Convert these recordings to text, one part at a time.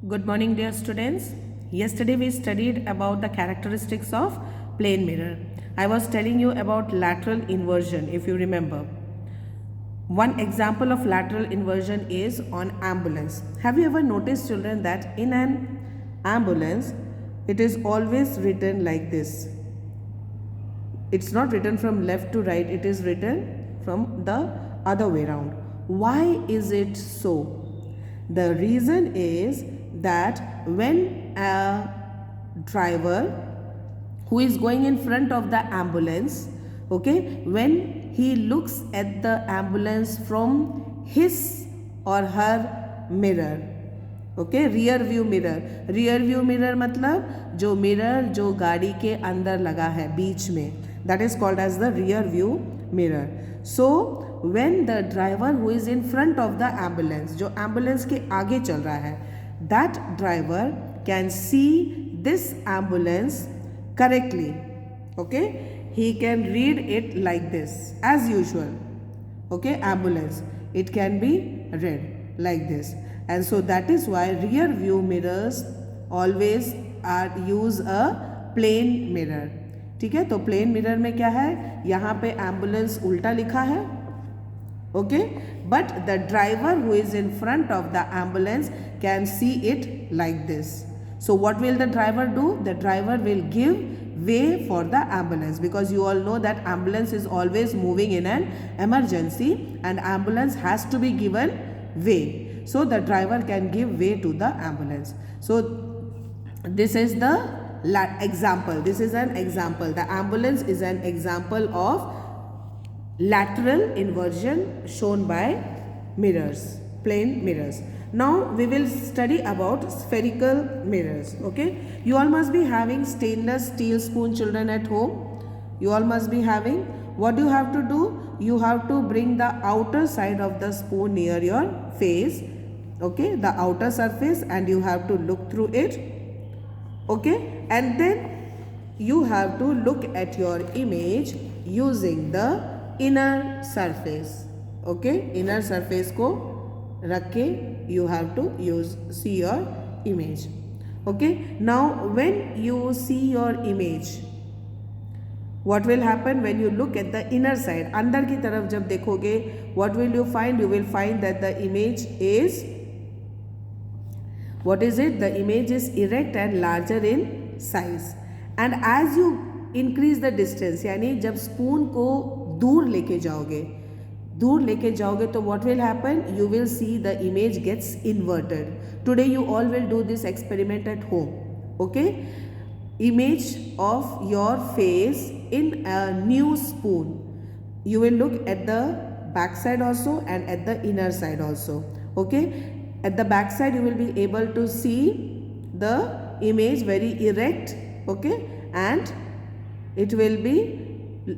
Good morning, dear students. Yesterday we studied about the characteristics of plane mirror. I was telling you about lateral inversion, if you remember. One example of lateral inversion is on ambulance. Have you ever noticed, children, that in an ambulance, it is always written like this? It's not written from left to right, it is written from the other way around. Why is it so? The reason is that when a driver who is going in front of the ambulance, okay, when he looks at the ambulance from his or her mirror, okay, rear view mirror मतलब जो mirror जो गाड़ी के अंदर लगा है बीच में, that is called as the rear view mirror. So when the driver who is in front of the ambulance, जो एम्बुलेंस के आगे चल रहा है, that driver can see this ambulance correctly. Okay, he can read it like this as usual. Okay, ambulance, it can be read like this. And so that is why rear view mirrors always are use a plane mirror. ठीक है, तो plane mirror में क्या है, यहाँ पे ambulance उल्टा लिखा है, okay, but the driver who is in front of the ambulance can see it like this. So what will the driver do? The driver will give way for the ambulance, because you all know that ambulance is always moving in an emergency and ambulance has to be given way. So the driver can give way to the ambulance. So this is the example. This is an example. The ambulance is an example of lateral inversion shown by mirrors, plane mirrors. Now we will study about spherical mirrors. Okay, you all must be having stainless steel spoon, children, at home. You all must be having. What do you have to do? You have to bring the outer side of the spoon near your face, okay, the outer surface, and you have to look through it, okay, and then you have to look at your image using the inner surface. Okay, inner surface को रख के you have to see your image. Okay, now when you see your image, what will happen when you look at the inner side? अंदर की तरफ जब देखोगे, what will you find? You will find that the image is, what is it? The image is erect and larger in size. And as you increase the distance, यानी जब spoon को दूर लेके जाओगे तो what will happen? You will see the image gets inverted. Today you all will do this experiment at home. Okay, image of your face in a new spoon. You will look at the back side also and at the inner side also. Okay, at the back side you will be able to see the image very erect, okay, and it will be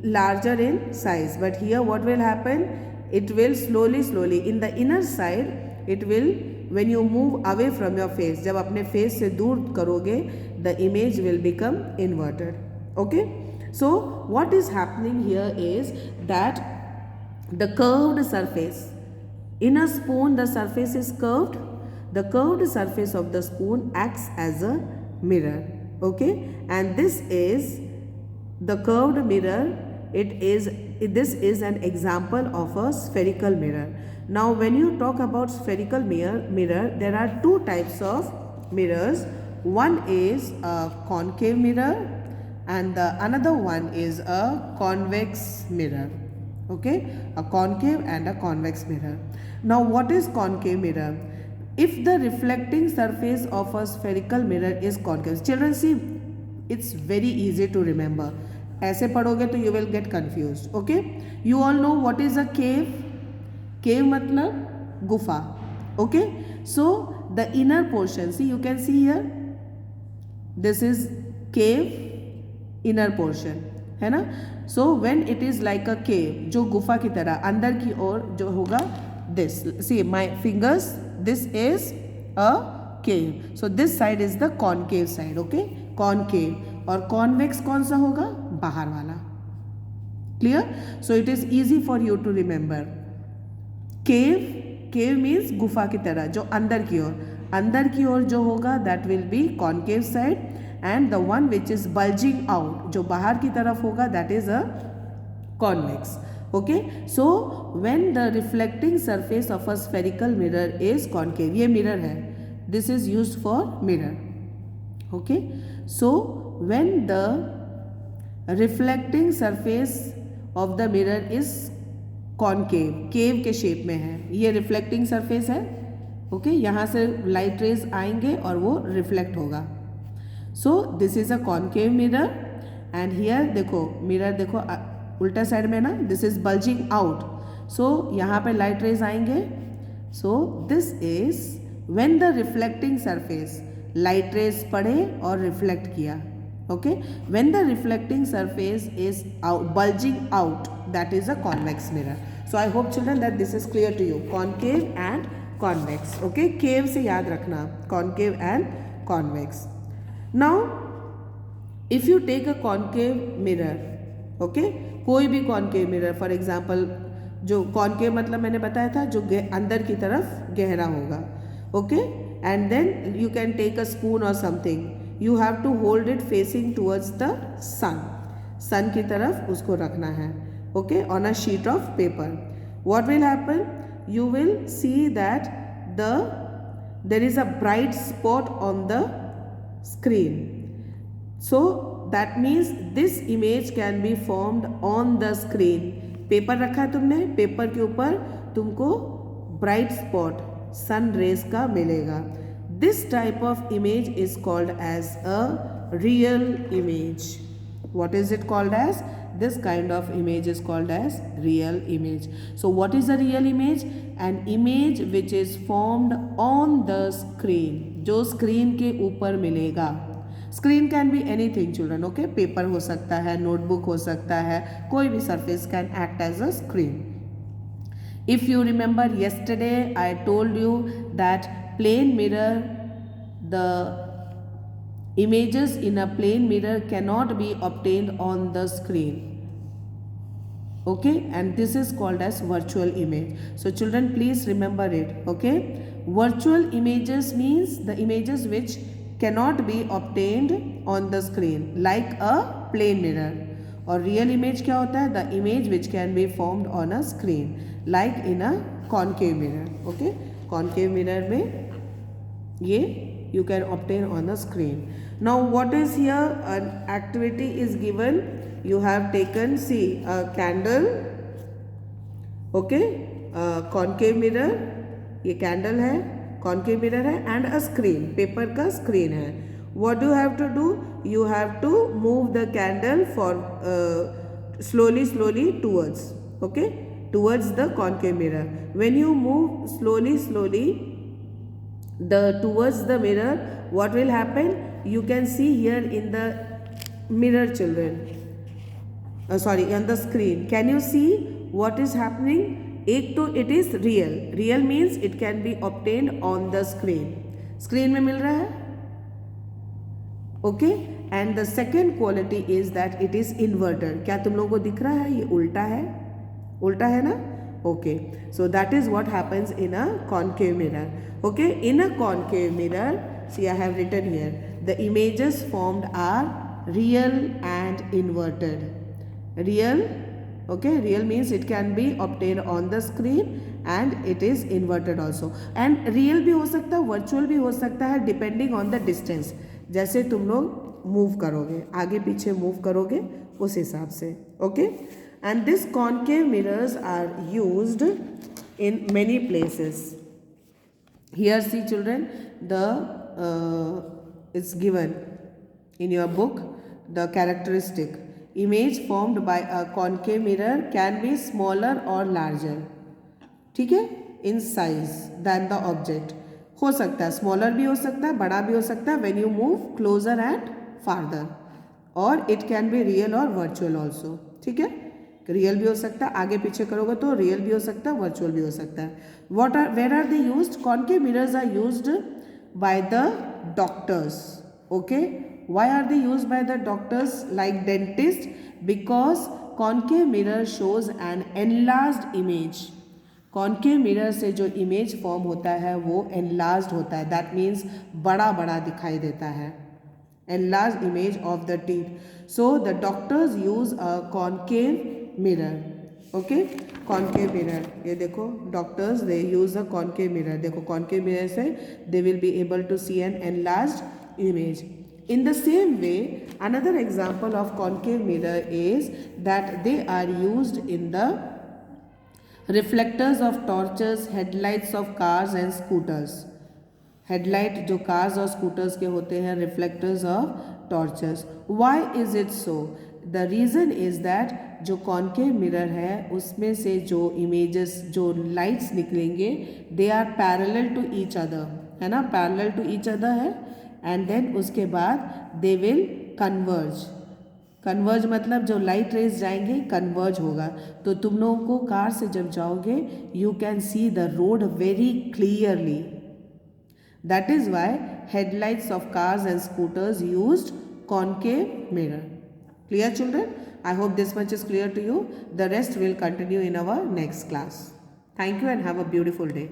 larger in size. But here what will happen? It will slowly in the inner side, it will, when you move away from your face, जब अपने face से दूर करोगे, the image will become inverted. Okay, so what is happening here is that the curved surface in a spoon, the surface is curved. The curved surface of the spoon acts as a mirror. Okay, and this is the curved mirror. This is an example of a spherical mirror. Now when you talk about spherical mirror, there are two types of mirrors. One is a concave mirror and the another one is a convex mirror. Okay, a concave and a convex mirror. Now what is concave mirror? If the reflecting surface of a spherical mirror is concave, children, see, it's very easy to remember. ऐसे पढ़ोगे तो you will get confused. Okay, you all know what is a cave? Cave मतलब गुफा. Okay, so the inner portion, see, you can see here, this is cave, inner portion, है ना. So when it is like a cave, जो गुफा की तरह अंदर की ओर जो होगा, this, see my fingers, this is a cave. So this side is the concave side. Okay, concave. और convex कौन सा होगा? बाहर वाला. Clear? So it is easy for you to remember. Cave means गुफा की तरह, जो अंदर की ओर. अंदर की ओर जो होगा that will be concave side, and the one which is bulging out, जो बाहर की तरफ होगा, that is a convex. Okay, so when the reflecting surface of a spherical mirror is concave, ये मिरर है, this is used for mirror. Okay, so when the reflecting surface of the mirror is concave, cave के shape में है, ये reflecting surface है. Okay, यहाँ से light rays आएंगे और वो रिफ्लेक्ट होगा. So this is a concave mirror, and here देखो मिरर देखो उल्टा साइड में ना, दिस इज बल्जिंग आउट, सो यहाँ पे लाइट रेज आएंगे. So this is when the reflecting surface, light rays पड़े और रिफ्लेक्ट किया. Okay, when the reflecting surface is bulging out, that is a convex mirror. So I hope children that this is clear to you, concave and convex. Okay, cave से याद रखना, concave and convex. Now if you take a concave mirror, okay, कोई भी concave mirror, for example जो concave मतलब मैंने बताया था जो अंदर की तरफ गहरा होगा. Okay, and then you can take a spoon or something, you have to hold it facing towards the sun, sun की तरफ उसको रखना है. Okay, on a sheet of paper, what will happen, you will see that there is a bright spot on the screen. So that means this image can be formed on the screen. Paper रखा है तुमने, paper के ऊपर तुमको bright spot sun rays का मिलेगा. This type of image is called as a real image. What is it called as? This kind of image is called as real image. So what is a real image? An image which is formed on the screen, जो screen के ऊपर मिलेगा. Screen can be anything children, okay? Paper हो सकता है, notebook हो सकता है, कोई भी surface can act as a screen. If you remember yesterday I told you that plane mirror, the images in a plane mirror cannot be obtained on the screen. Okay, and this is called as virtual image. So children please remember it. Okay, virtual images means the images which cannot be obtained on the screen like a plane mirror. और real image क्या होता है? The image which can be formed on a screen like in a concave mirror. Okay, concave mirror में ये you can obtain on the screen. Now what is here? An activity is given. You have taken, see, a candle. Okay, concave mirror, ये candle है, concave mirror है, and a screen, paper का screen है. What do you have to do? You have to move the candle for slowly towards, okay, towards the concave mirror. When you move slowly towards the mirror, what will happen? You can see here in the mirror children, on the screen, can you see what is happening? एक तो it is real means it can be obtained on the screen में मिल रहा है. Okay, and the second quality is that it is inverted. क्या तुम लोगों को दिख रहा है? ये उल्टा है ना? Okay, so that is what happens in a concave mirror. Okay, in a concave mirror, see I have written here, the images formed are real and inverted. Real, okay, real means it can be obtained on the screen and it is inverted also. And real भी हो सकता है, virtual भी हो सकता है, depending on the distance. जैसे तुम लोग move करोगे, आगे पीछे move करोगे, उस हिसाब से. Okay, and this concave mirrors are used in many places. Here see children, it's given in your book, the characteristic. Image formed by a concave mirror can be smaller or larger. ठीक है, in size than the object. हो सकता है smaller भी हो सकता है, बड़ा भी हो सकता है when you move closer and farther. और it can be real or virtual also. ठीक है, रियल भी हो सकता है, आगे पीछे करोगे तो रियल भी हो सकता है, वर्चुअल भी हो सकता है. Where are they used? Concave mirrors are used by the doctors. Okay, why are they used by the doctors like dentists? Because concave mirror shows an enlarged image. Concave mirror से जो image form होता है वो enlarged होता है, that means बड़ा बड़ा दिखाई देता है, enlarged image of the teeth. So the doctors use a concave mirror. Okay, concave mirror. ये देखो doctors they use a concave mirror. देखो concave mirror से they will be able to see an enlarged image. In the same way, another example of concave mirror is that they are used in the reflectors of torches, headlights of cars and scooters. Headlight जो cars और scooters के होते हैं, reflectors of torches. Why is it so? The reason is that जो concave mirror है उसमें से जो इमेजेस जो लाइट्स निकलेंगे they are parallel to each other, है ना, पैरेलल टू ईच अदर है, एंड देन उसके बाद दे विल कन्वर्ज. कन्वर्ज मतलब जो लाइट रेज जाएंगे कन्वर्ज होगा. तो तुम लोगों को कार से जब जाओगे you can see the road very clearly. That is why headlights of cars and scooters used concave mirror. Clear, children? I hope this much is clear to you. The rest will continue in our next class. Thank you and have a beautiful day.